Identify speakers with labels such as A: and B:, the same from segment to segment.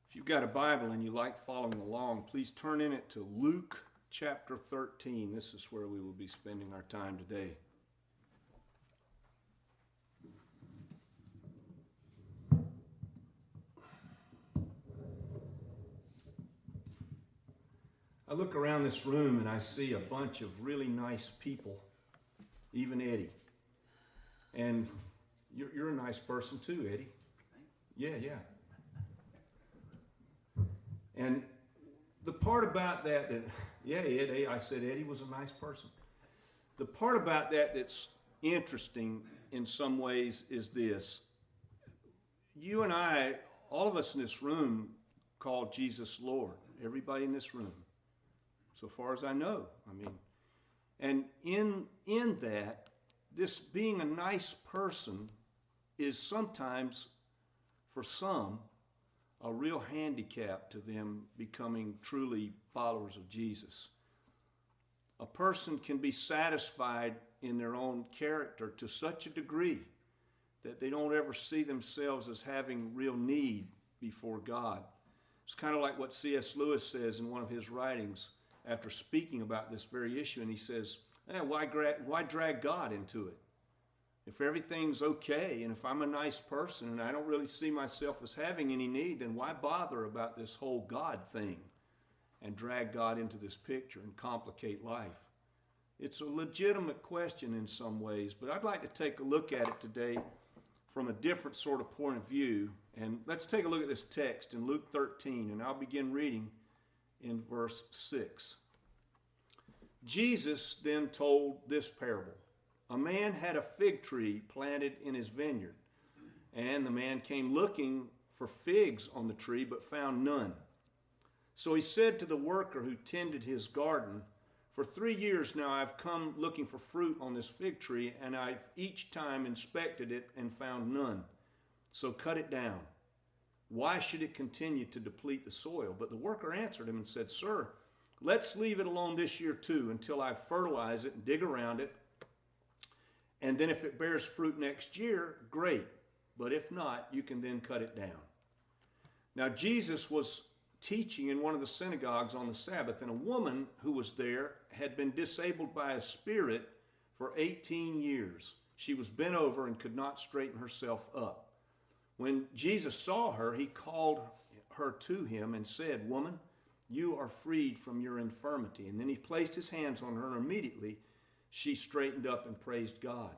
A: If you've got a Bible and you like following along, please turn in it to Luke chapter 13. This is where we will be spending our time today. I look around this room and I see a bunch of really nice people, even Eddie. And you're a nice person too, Eddie. Yeah. And the part about that, Ed, I said Eddie was a nice person. The part about that that's interesting in some ways is this. You and I, all of us in this room, call Jesus Lord. Everybody in this room, so far as I know. And in that, this being a nice person is sometimes, for some, a real handicap to them becoming truly followers of Jesus. A person can be satisfied in their own character to such a degree that they don't ever see themselves as having real need before God. It's kind of like what C.S. Lewis says in one of his writings after speaking about this very issue, and he says, why drag God into it? If everything's okay, and if I'm a nice person, and I don't really see myself as having any need, then why bother about this whole God thing and drag God into this picture and complicate life? It's a legitimate question in some ways, but I'd like to take a look at it today from a different sort of point of view. And let's take a look at this text in Luke 13, and I'll begin reading in verse 6. Jesus then told this parable. A man had a fig tree planted in his vineyard, and the man came looking for figs on the tree, but found none. So he said to the worker who tended his garden, "For 3 years now I've come looking for fruit on this fig tree, and I've each time inspected it and found none. So cut it down. Why should it continue to deplete the soil?" But the worker answered him and said, "Sir, let's leave it alone this year too, until I fertilize it and dig around it. And then if it bears fruit next year, great. But if not, you can then cut it down." Now Jesus was teaching in one of the synagogues on the Sabbath, and a woman who was there had been disabled by a spirit for 18 years. She was bent over and could not straighten herself up. When Jesus saw her, he called her to him and said, "Woman, you are freed from your infirmity." And then he placed his hands on her, and immediately she straightened up and praised God.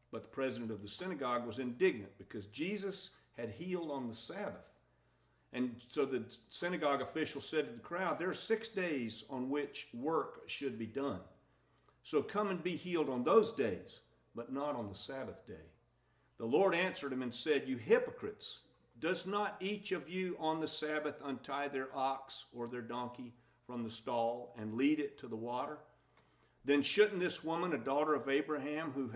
A: But the president of the synagogue was indignant because Jesus had healed on the Sabbath. And so the synagogue official said to the crowd, "There are 6 days on which work should be done. So come and be healed on those days, but not on the Sabbath day." The Lord answered him and said, "You hypocrites, does not each of you on the Sabbath untie their ox or their donkey from the stall and lead it to the water? Then shouldn't this woman, a daughter of Abraham, who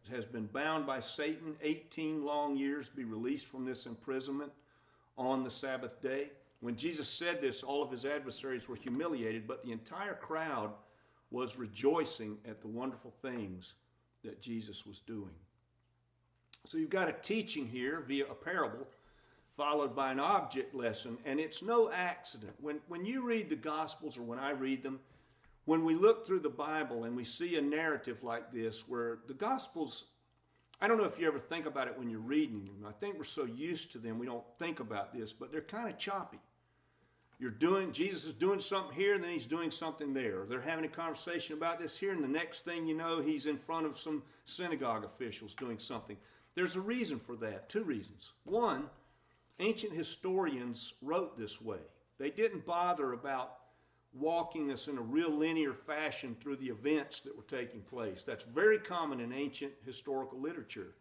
A: has been bound by Satan 18 long years, be released from this imprisonment on the Sabbath day?" When Jesus said this, all of his adversaries were humiliated, but the entire crowd was rejoicing at the wonderful things that Jesus was doing. So you've got a teaching here via a parable, followed by an object lesson, and it's no accident. When you read the Gospels, or when I read them, when we look through the Bible and we see a narrative like this, where the Gospels, I don't know if you ever think about it when you're reading them. I think we're so used to them we don't think about this, but they're kind of choppy. Jesus is doing something here, and then he's doing something there. They're having a conversation about this here, and the next thing you know, he's in front of some synagogue officials doing something. There's a reason for that, 2 reasons. One, ancient historians wrote this way. They didn't bother about walking us in a real linear fashion through the events that were taking place. That's very common in ancient historical literature.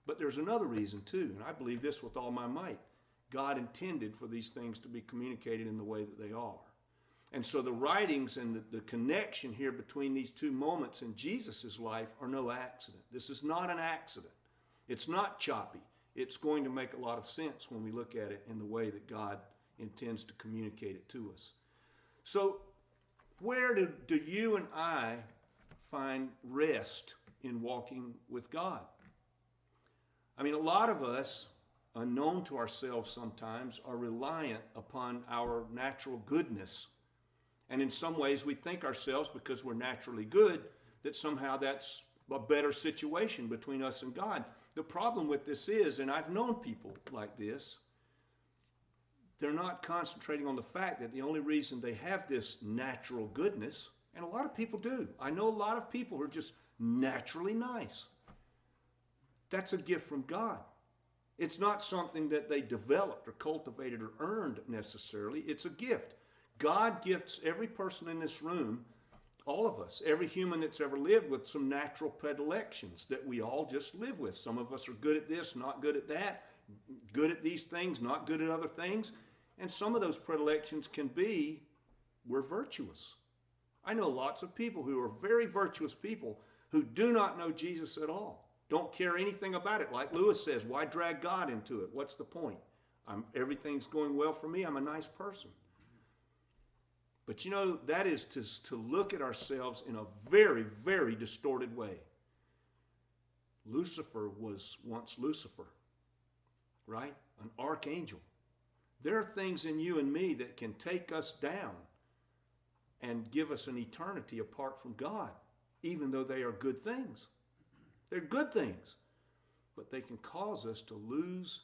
A: But there's another reason too, and I believe this with all my might. God intended for these things to be communicated in the way that they are. And so the writings and the connection here between these 2 moments in Jesus' life are no accident. This is not an accident. It's not choppy. It's going to make a lot of sense when we look at it in the way that God intends to communicate it to us. So where do you and I find rest in walking with God? A lot of us unknown to ourselves sometimes, are reliant upon our natural goodness. And in some ways, we think ourselves, because we're naturally good, that somehow that's a better situation between us and God. The problem with this is, and I've known people like this, they're not concentrating on the fact that the only reason they have this natural goodness, and a lot of people do. I know a lot of people who are just naturally nice. That's a gift from God. It's not something that they developed or cultivated or earned necessarily. It's a gift. God gifts every person in this room, all of us, every human that's ever lived, with some natural predilections that we all just live with. Some of us are good at this, not good at that, good at these things, not good at other things. And some of those predilections can be, we're virtuous. I know lots of people who are very virtuous people who do not know Jesus at all. Don't care anything about it. Like Lewis says, why drag God into it? What's the point? Everything's going well for me. I'm a nice person. But you know, that is to look at ourselves in a very, very distorted way. Lucifer was once Lucifer, right? An archangel. There are things in you and me that can take us down and give us an eternity apart from God, even though they are good things. They're good things, but they can cause us to lose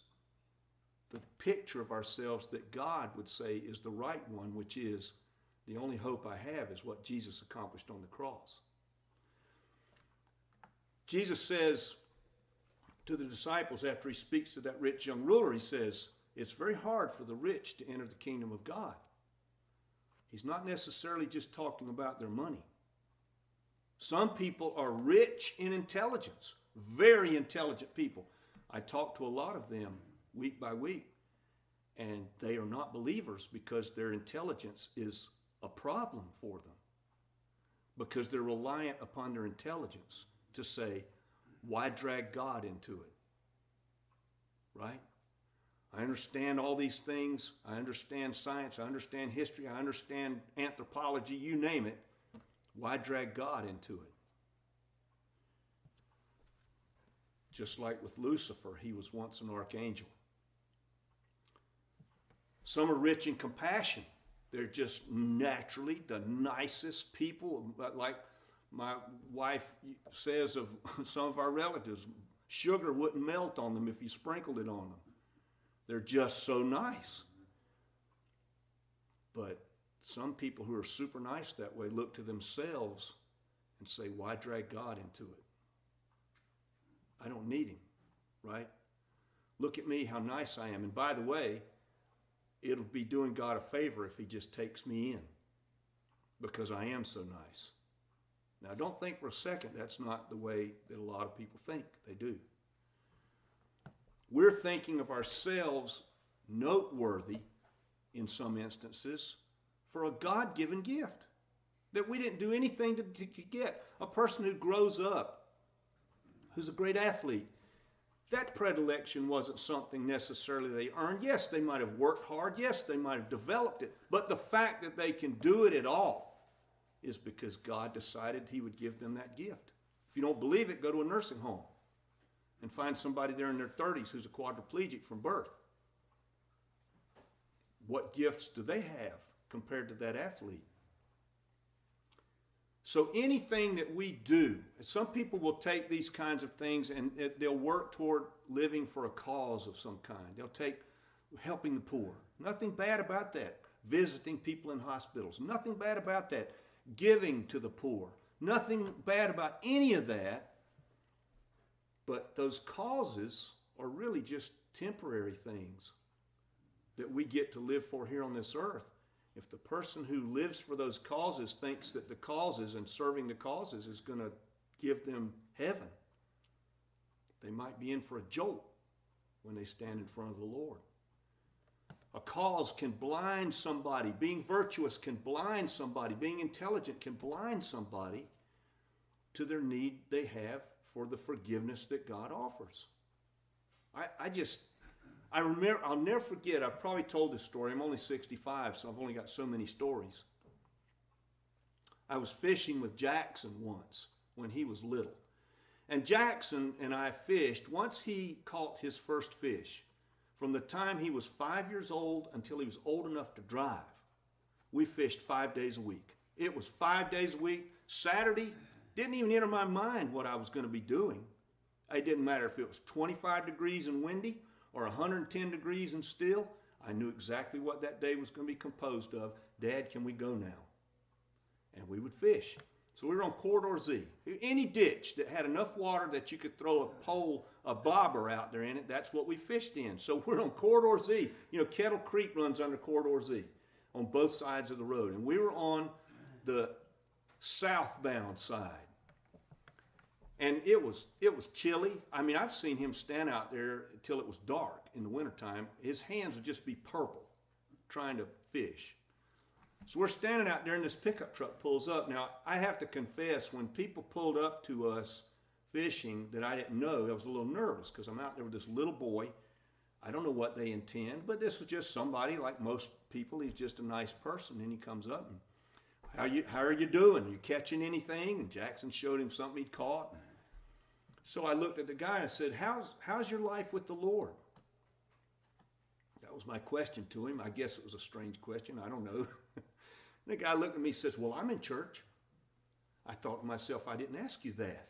A: the picture of ourselves that God would say is the right one, which is, the only hope I have is what Jesus accomplished on the cross. Jesus says to the disciples after he speaks to that rich young ruler, he says, it's very hard for the rich to enter the kingdom of God. He's not necessarily just talking about their money. Some people are rich in intelligence, very intelligent people. I talk to a lot of them week by week, and they are not believers because their intelligence is a problem for them, because they're reliant upon their intelligence to say, why drag God into it? Right? I understand all these things. I understand science. I understand history. I understand anthropology. You name it. Why drag God into it? Just like with Lucifer, he was once an archangel. Some are rich in compassion. They're just naturally the nicest people. Like my wife says of some of our relatives, sugar wouldn't melt on them if you sprinkled it on them. They're just so nice. But some people who are super nice that way look to themselves and say, why drag God into it? I don't need him, right? Look at me, how nice I am. And by the way, it'll be doing God a favor if he just takes me in, because I am so nice. Now, don't think for a second that's not the way that a lot of people think. They do. We're thinking of ourselves noteworthy in some instances for a God-given gift that we didn't do anything to get. A person who grows up, who's a great athlete, that predilection wasn't something necessarily they earned. Yes, they might have worked hard. Yes, they might have developed it. But the fact that they can do it at all is because God decided he would give them that gift. If you don't believe it, go to a nursing home and find somebody there in their 30s who's a quadriplegic from birth. What gifts do they have compared to that athlete? So anything that we do, some people will take these kinds of things and they'll work toward living for a cause of some kind. They'll take helping the poor. Nothing bad about that. Visiting people in hospitals. Nothing bad about that. Giving to the poor. Nothing bad about any of that. But those causes are really just temporary things that we get to live for here on this earth. If the person who lives for those causes thinks that the causes and serving the causes is going to give them heaven, they might be in for a jolt when they stand in front of the Lord. A cause can blind somebody. Being virtuous can blind somebody. Being intelligent can blind somebody to their need they have for the forgiveness that God offers. I remember, I'll never forget, I've probably told this story. I'm only 65, so I've only got so many stories. I was fishing with Jackson once when he was little. And Jackson and I fished. Once he caught his first fish, From the time he was 5 years old until he was old enough to drive, we fished 5 days a week. It was 5 days a week. Saturday, didn't even enter my mind what I was going to be doing. It didn't matter if it was 25 degrees and windy or 110 degrees and still. I knew exactly what that day was going to be composed of. Dad, can we go now? And we would fish. So we were on Corridor Z. Any ditch that had enough water that you could throw a pole, a bobber out there in it, that's what we fished in. So we're on Corridor Z. You know, Kettle Creek runs under Corridor Z on both sides of the road. And we were on the southbound side. And it was chilly. I mean, I've seen him stand out there until it was dark in the wintertime. His hands would just be purple trying to fish. So we're standing out there and this pickup truck pulls up. Now, I have to confess, when people pulled up to us fishing that I didn't know, I was a little nervous because I'm out there with this little boy. I don't know what they intend, but this was just somebody like most people. He's just a nice person. And he comes up and, how are you doing? Are you catching anything? And Jackson showed him something he'd caught. So I looked at the guy and I said, how's your life with the Lord? That was my question to him. I guess it was a strange question. I don't know. The guy looked at me and says, well, I'm in church. I thought to myself, I didn't ask you that.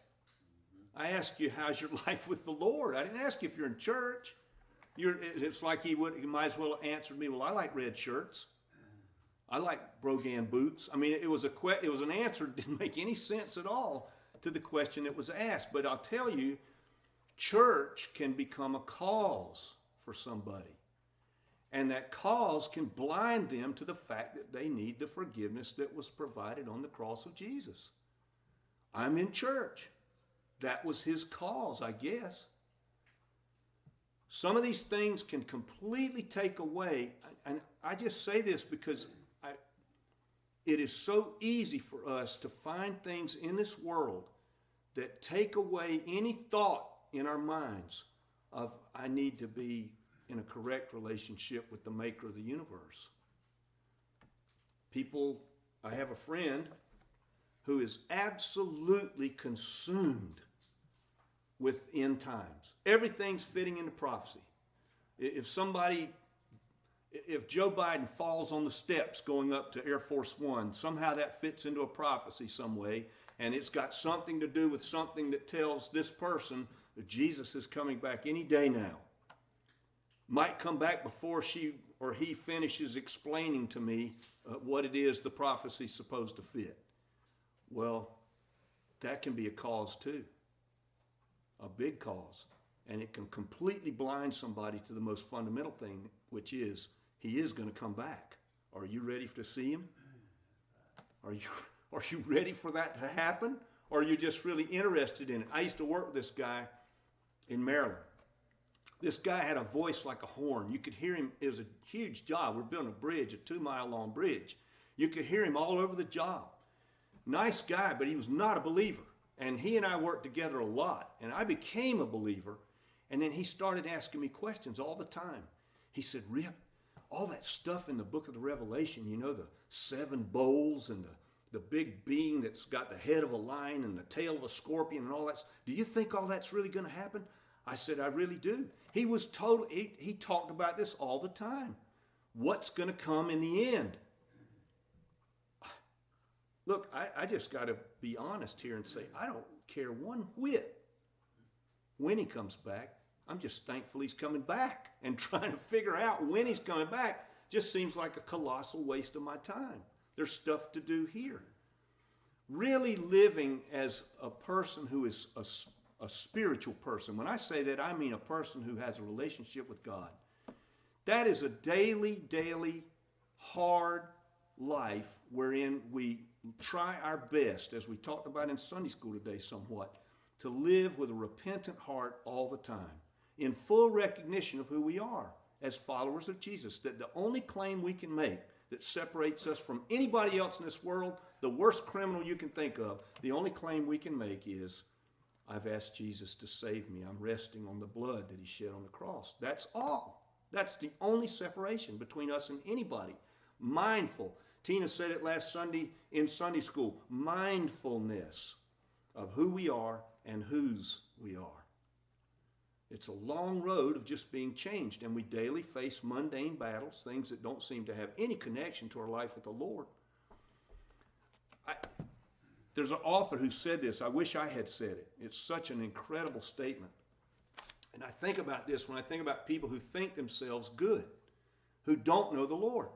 A: I asked you, how's your life with the Lord? I didn't ask you if you're in church. It's like he might as well have answered me, well, I like red shirts. I like Brogan boots. I mean, it was an answer that didn't make any sense at all to the question that was asked. But I'll tell you, church can become a cause for somebody. And that cause can blind them to the fact that they need the forgiveness that was provided on the cross of Jesus. I'm in church. That was his cause, I guess. Some of these things can completely take away, and I just say this because it is so easy for us to find things in this world that take away any thought in our minds of, I need to be in a correct relationship with the maker of the universe. I have a friend who is absolutely consumed with end times. Everything's fitting into prophecy. If Joe Biden falls on the steps going up to Air Force One, somehow that fits into a prophecy some way, and it's got something to do with something that tells this person that Jesus is coming back any day now. Might come back before she or he finishes explaining to me what it is the prophecy's supposed to fit. Well, that can be a cause too, a big cause. And it can completely blind somebody to the most fundamental thing, which is he is going to come back. Are you ready to see him? Are you ready for that to happen? Or are you just really interested in it? I used to work with this guy in Maryland. This guy had a voice like a horn. You could hear him. It was a huge job. We're building a bridge, a 2-mile-long bridge. You could hear him all over the job. Nice guy, but he was not a believer. And he and I worked together a lot. And I became a believer. And then he started asking me questions all the time. He said, Rip, all that stuff in the book of the Revelation, you know, the 7 bowls and the big being that's got the head of a lion and the tail of a scorpion and all that. Do you think all that's really going to happen? I said, I really do. He talked about this all the time. What's going to come in the end? Look, I just got to be honest here and say, I don't care one whit when he comes back. I'm just thankful he's coming back, and trying to figure out when he's coming back just seems like a colossal waste of my time. There's stuff to do here. Really living as a person who is a spiritual person. When I say that, I mean a person who has a relationship with God. That is a daily, hard life wherein we try our best, as we talked about in Sunday school today somewhat, to live with a repentant heart all the time, in full recognition of who we are as followers of Jesus, that the only claim we can make that separates us from anybody else in this world, the worst criminal you can think of, the only claim we can make is, I've asked Jesus to save me. I'm resting on the blood that he shed on the cross. That's all. That's the only separation between us and anybody. Mindful. Tina said it last Sunday in Sunday school. Mindfulness of who we are and whose we are. It's a long road of just being changed, and we daily face mundane battles, things that don't seem to have any connection to our life with the Lord. There's an author who said this. I wish I had said it. It's such an incredible statement. And I think about this when I think about people who think themselves good, who don't know the Lord.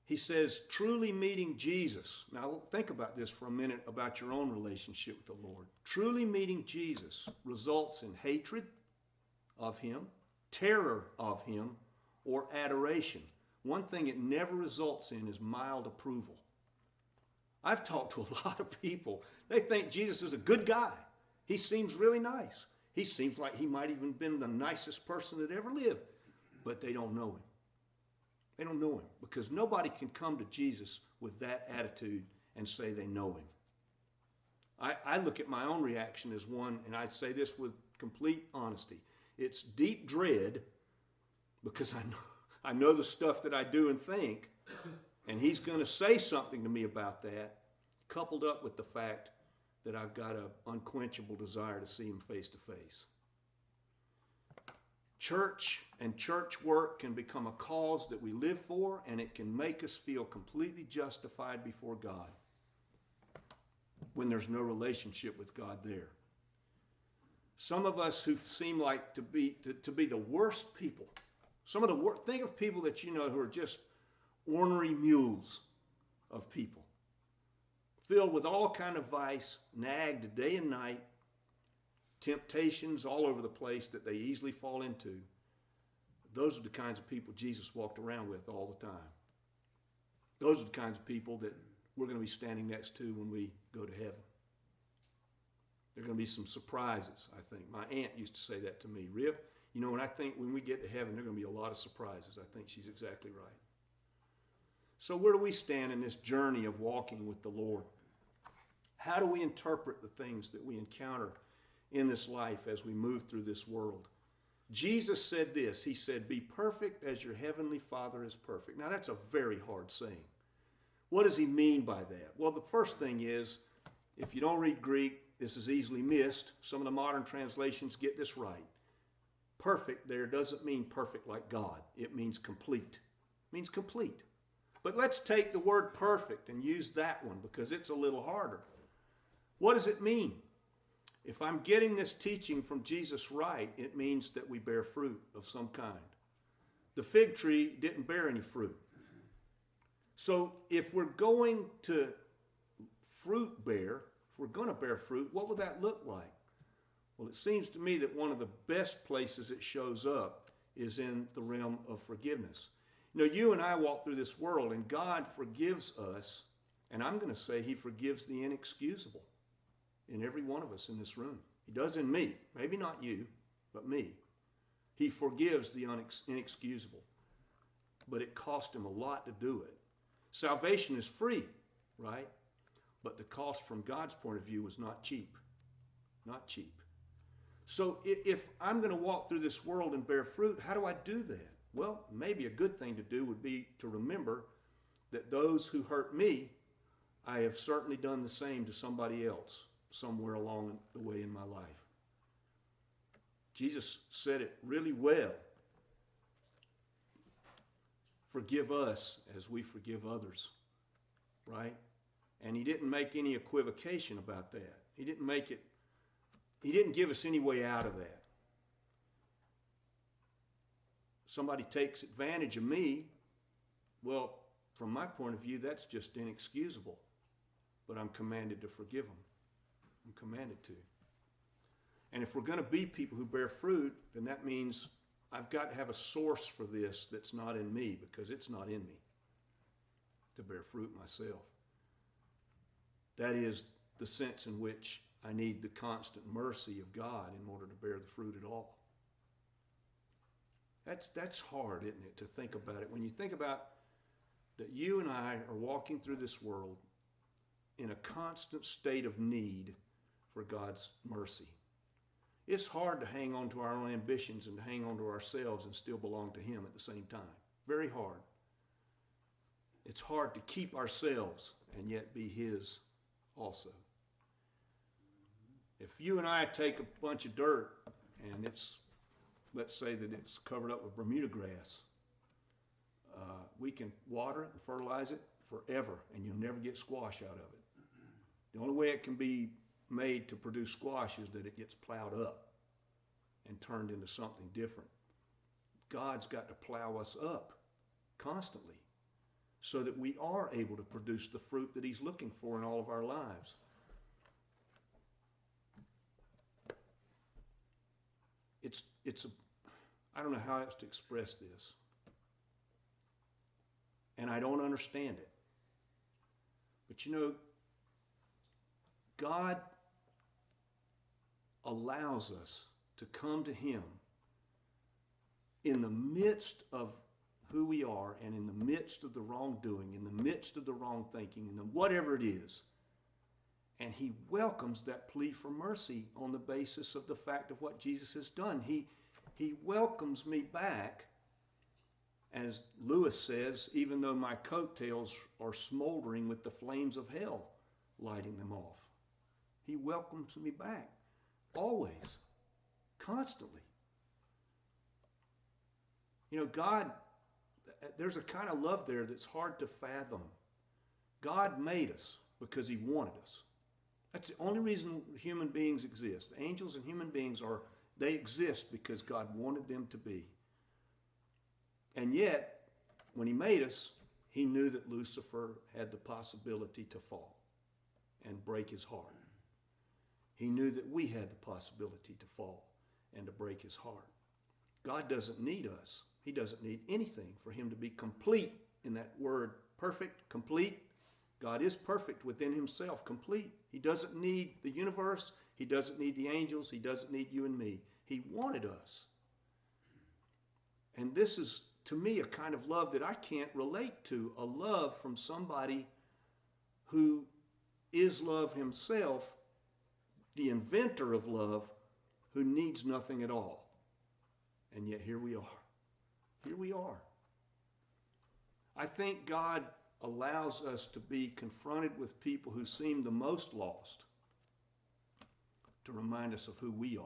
A: He says, truly meeting Jesus. Now think about this for a minute about your own relationship with the Lord. Truly meeting Jesus results in hatred of him, terror of him, or adoration. One thing it never results in is mild approval. I've talked to a lot of people. They think Jesus is a good guy. He seems really nice. He seems like he might even been the nicest person that ever lived, but they don't know him. They don't know him because nobody can come to Jesus with that attitude and say they know him. I look at my own reaction as one, and I'd say this with complete honesty. It's deep dread because I know the stuff that I do and think, and he's going to say something to me about that, coupled up with the fact that I've got an unquenchable desire to see him face to face. Church and church work can become a cause that we live for, and it can make us feel completely justified before God when there's no relationship with God there. Some of us who seem like to be the worst people, think of people that you know who are just ornery mules of people, filled with all kind of vice, nagged day and night, temptations all over the place that they easily fall into. Those are the kinds of people Jesus walked around with all the time. Those are the kinds of people that we're going to be standing next to when we go to heaven. There are going to be some surprises, I think. My aunt used to say that to me. Rip, you know, when we get to heaven, there are going to be a lot of surprises. I think she's exactly right. So where do we stand in this journey of walking with the Lord? How do we interpret the things that we encounter in this life as we move through this world? Jesus said this. He said, be perfect as your heavenly Father is perfect. Now that's a very hard saying. What does he mean by that? Well, the first thing is, if you don't read Greek, this is easily missed. Some of the modern translations get this right. Perfect there doesn't mean perfect like God. It means complete. It means complete. But let's take the word perfect and use that one because it's a little harder. What does it mean? If I'm getting this teaching from Jesus right, it means that we bear fruit of some kind. The fig tree didn't bear any fruit. So if we're going to bear fruit, what would that look like? Well, it seems to me that one of the best places it shows up is in the realm of forgiveness. You know, you and I walk through this world, and God forgives us, and I'm going to say he forgives the inexcusable in every one of us in this room. He does in me. Maybe not you, but me. He forgives the inexcusable. But it cost him a lot to do it. Salvation is free, right? But the cost from God's point of view was not cheap. Not cheap. So if I'm going to walk through this world and bear fruit, how do I do that? Well, maybe a good thing to do would be to remember that those who hurt me, I have certainly done the same to somebody else somewhere along the way in my life. Jesus said it really well. Forgive us as we forgive others, right? And he didn't make any equivocation about that. He didn't give us any way out of that. Somebody takes advantage of me, well, from my point of view, that's just inexcusable. But I'm commanded to forgive them. I'm commanded to. And if we're going to be people who bear fruit, then that means I've got to have a source for this that's not in me, because it's not in me to bear fruit myself. That is the sense in which I need the constant mercy of God in order to bear the fruit at all. That's hard, isn't it, to think about it. When you think about that you and I are walking through this world in a constant state of need for God's mercy. It's hard to hang on to our own ambitions and to hang on to ourselves and still belong to him at the same time. Very hard. It's hard to keep ourselves and yet be his also. If you and I take a bunch of dirt and let's say that it's covered up with Bermuda grass, we can water it and fertilize it forever, and you'll never get squash out of it. The only way it can be made to produce squash is that it gets plowed up and turned into something different. God's got to plow us up constantly so that we are able to produce the fruit that he's looking for in all of our lives. I don't know how else to express this. And I don't understand it. But you know, God allows us to come to him in the midst of who we are and in the midst of the wrongdoing, in the midst of the wrong thinking, in the whatever it is. And he welcomes that plea for mercy on the basis of the fact of what Jesus has done. He welcomes me back, as Lewis says, even though my coattails are smoldering with the flames of hell lighting them off. He welcomes me back, always, constantly. You know, God, there's a kind of love there that's hard to fathom. God made us because he wanted us. That's the only reason human beings exist. Angels and human beings they exist because God wanted them to be. And yet, when he made us, he knew that Lucifer had the possibility to fall and break his heart. He knew that we had the possibility to fall and to break his heart. God doesn't need us. He doesn't need anything for him to be complete in that word, perfect, complete. God is perfect within himself, complete. He doesn't need the universe. He doesn't need the angels. He doesn't need you and me. He wanted us. And this is, to me, a kind of love that I can't relate to, a love from somebody who is love himself, the inventor of love, who needs nothing at all. And yet here we are. Here we are. I think God allows us to be confronted with people who seem the most lost to remind us of who we are.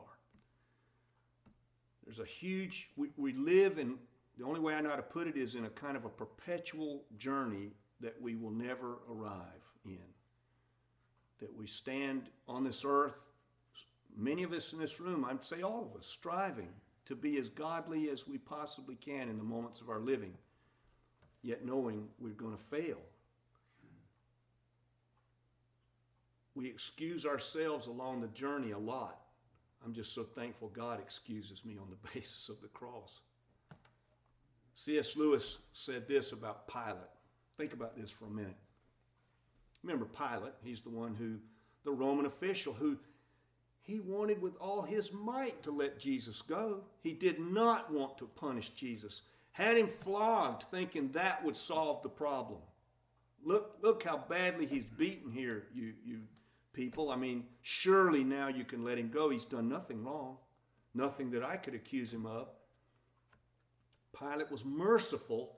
A: There's a huge, we live in, the only way I know how to put it is in a kind of a perpetual journey that we will never arrive in. That we stand on this earth, many of us in this room, I'd say all of us, striving to be as godly as we possibly can in the moments of our living, yet knowing we're going to fail. We excuse ourselves along the journey a lot. I'm just so thankful God excuses me on the basis of the cross. C.S. Lewis said this about Pilate. Think about this for a minute. Remember Pilate, he's the Roman official who he wanted with all his might to let Jesus go. He did not want to punish Jesus. Had him flogged, thinking that would solve the problem. Look how badly he's beaten here, you people. I mean, surely now you can let him go. He's done nothing wrong. Nothing that I could accuse him of. Pilate was merciful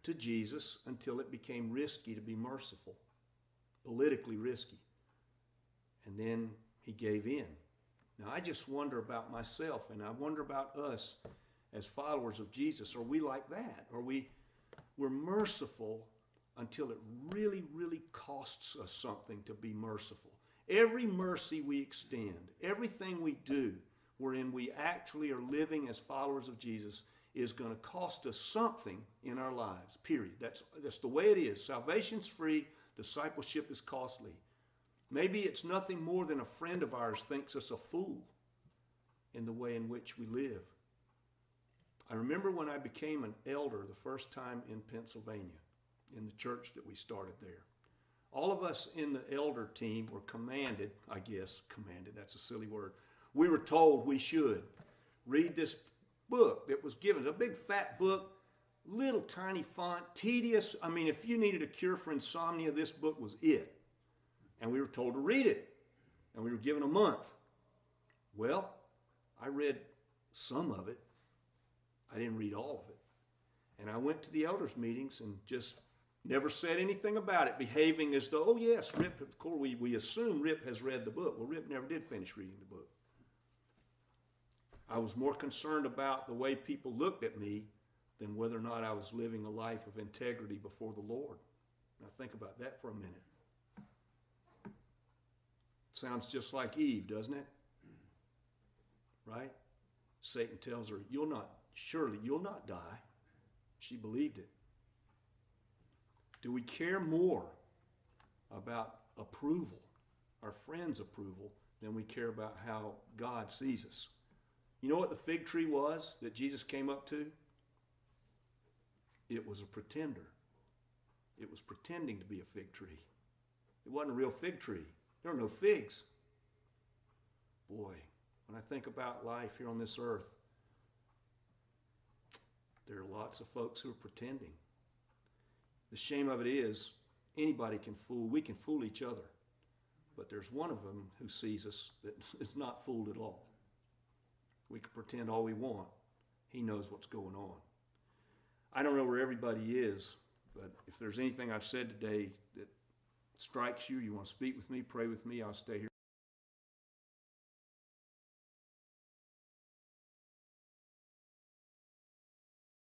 A: to Jesus until it became risky to be merciful. Politically risky. And then he gave in. Now, I just wonder about myself, and I wonder about us as followers of Jesus. Are we like that? We're merciful until it really, really costs us something to be merciful. Every mercy we extend, everything we do, wherein we actually are living as followers of Jesus, is going to cost us something in our lives, period. That's the way it is. Salvation's free. Discipleship is costly. Maybe it's nothing more than a friend of ours thinks us a fool in the way in which we live. I remember when I became an elder the first time in Pennsylvania, in the church that we started there. All of us in the elder team were commanded, that's a silly word. We were told we should read this book that was given, a big fat book, little tiny font, tedious. I mean, if you needed a cure for insomnia, this book was it. And we were told to read it. And we were given a month. Well, I read some of it. I didn't read all of it. And I went to the elders' meetings and just Never said anything about it, behaving as though, oh yes, Rip, of course we assume Rip has read the book. Well, Rip never did finish reading the book. I was more concerned about the way people looked at me than whether or not I was living a life of integrity before the Lord. Now think about that for a minute. Sounds just like Eve, doesn't it? Right? Satan tells her, surely you'll not die. She believed it. Do we care more about approval, our friends' approval, than we care about how God sees us? You know what the fig tree was that Jesus came up to? It was a pretender. It was pretending to be a fig tree. It wasn't a real fig tree. There were no figs. Boy, when I think about life here on this earth, there are lots of folks who are pretending. The shame of it is, we can fool each other. But there's one of them who sees us that is not fooled at all. We can pretend all we want. He knows what's going on. I don't know where everybody is, but if there's anything I've said today that strikes you, you want to speak with me, pray with me, I'll stay here.